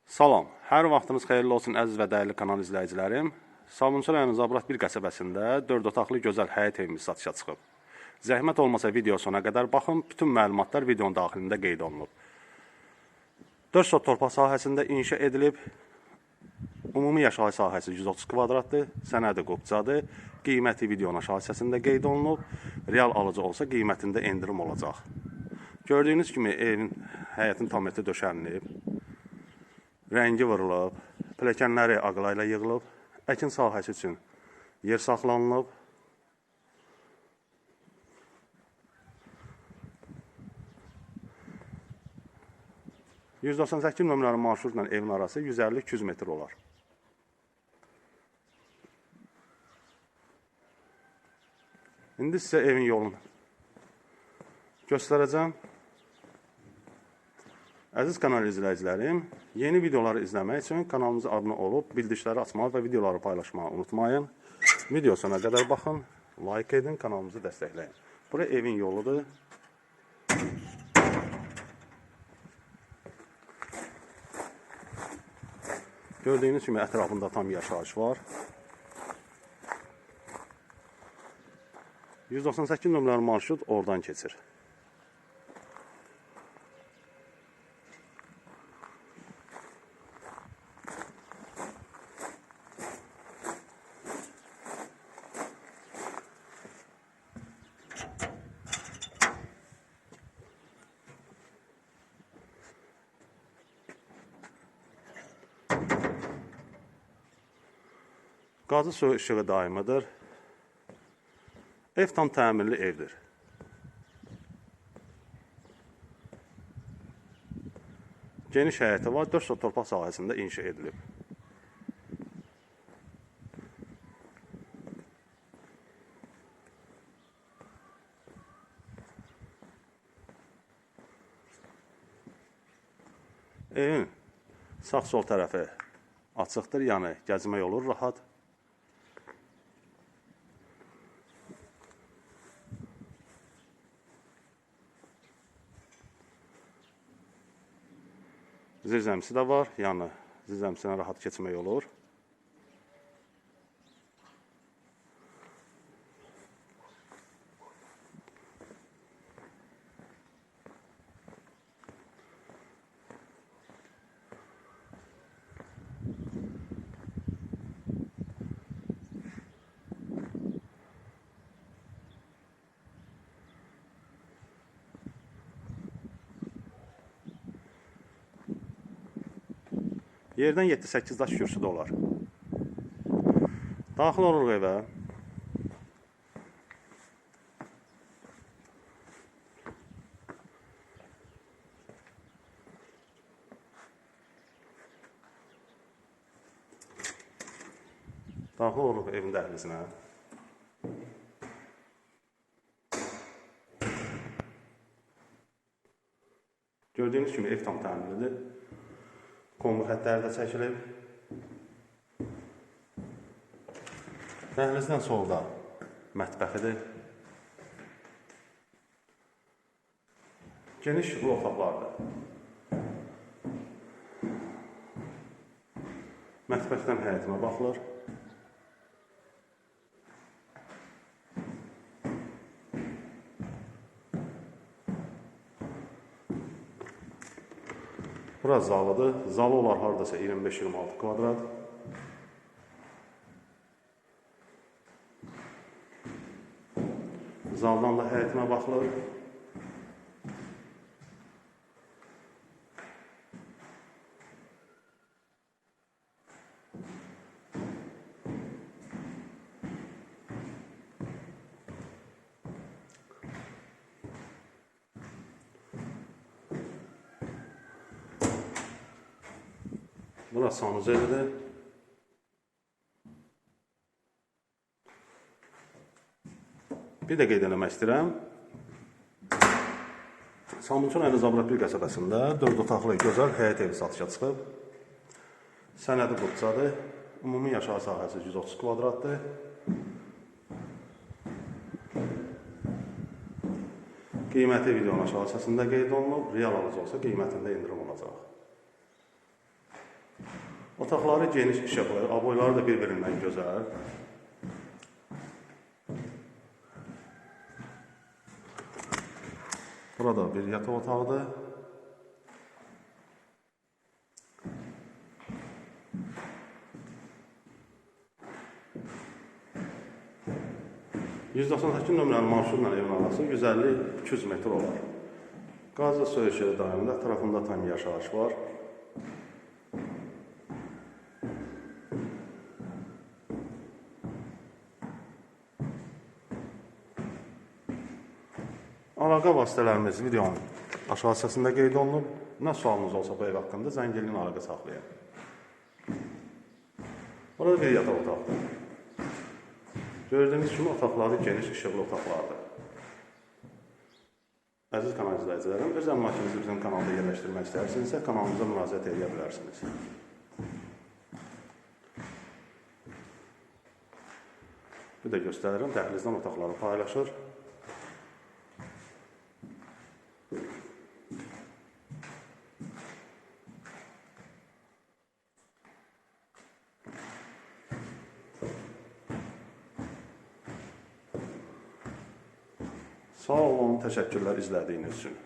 Salam, hər vaxtınız xeyirli olsun əziz və dəyərli kanal izləyicilərim. Sabunçu rayonu Zabrat 1 qəsəbəsində 4 otaqlı gözəl həyət evimiz satışa çıxıb. Zəhmət olmasa video sona qədər baxın, bütün məlumatlar videonun daxilində qeyd olunub. 4 sot torpaq sahəsində inşa edilib, ümumi yaşayış sahəsi 130 kvadratdır, sənədi qopcadır, qiyməti videonun aşağı hissəsində qeyd olunub, real alıcı olsa qiymətində endirim olacaq. Gördüyünüz kimi evin həyətin tam eti döşənilib. Rəngi vurulub, pilləkənləri ağlayla yığılıb, əkin sahəsi üçün yer saxlanılıb. %98 nömrəli marşrutla evin arası 150-200 metr olar. İndi sizə evin yolunu göstərəcəm. Əziz kanal izləyicilərim, yeni videoları izləmək üçün kanalımıza abunə olub, bildirişləri açmağı və videoları paylaşmağı unutmayın. Video sona qədər baxın, like edin, kanalımızı dəstəkləyin. Bura evin yoludur. Gördüyünüz kimi ətrafında tam yaşayış var. 198 nömrəli marşrut oradan keçir. Qazı su işığı daimidir. Ev tam təmirli evdir. Geniş həyəti var, 4 sot torpaq sahəsində inşa edilib. Evin sağ-sol tərəfi açıqdır, yəni gəzmək olur rahat. Zirzəmisi də var, yəni zirzəmisinə rahat keçmək olur. Yerdən 7-8 daş kürsü də olar. Daxil oluruq evə. Daxil oluruq evin dəhlizinə. Gördüyünüz kimi ev tam təmirlidir. Qonur xətləri də çəkilib. Dəhlizdən solda mətbəxidir. Geniş bu otaqlardır. Mətbəxdən həyətimə baxılır. Bura zalıdır. Zalı olar haradasa 25-26 kvadrat. Zaldan da həyətimə baxılır. Burası sanuc evidir. Bir də qeyd eləmək istəyirəm. Sabunçu rayonu Zabrat 1 qəsəbəsində 4 otaqlı gözəl həyət evi satışa çıxıb. Sənədi qopcadır. Ümumi yaşayış sahəsi 130 kvadratdır. Qiyməti videonun aşağı hissəsində qeyd olunub. Real alıcı olsa qiymətində endirim olacaq. Otaqları geniş işıqlı, aboyları da bir-birindən gözəl. Burada bir yataq otağıdır. %98 nömrəli marşrutla evin arası 150-200 metr olar. Qazla söyüşləri daimli, ətrafında tam yaşayış var. Əlaqə vasitələrimiz videonun aşağı hissəsində qeyd olunub. Nə sualınız olsa bu ev haqqında zəng edin, əlaqə saxlayın. Burada bir yataq otaqdır. Gördüyünüz kimi otaqları geniş işıqlı otaqlardır. Əziz kanal izləyicilərim, öz əmlakınızı bizim kanalda yerləşdirmək istəyirsinizsə, kanalımıza müraciət edə bilərsiniz. Bir də göstərirəm, dəhlizdən otaqları paylaşır. Sağ olun, təşəkkürlər izlədiyiniz üçün.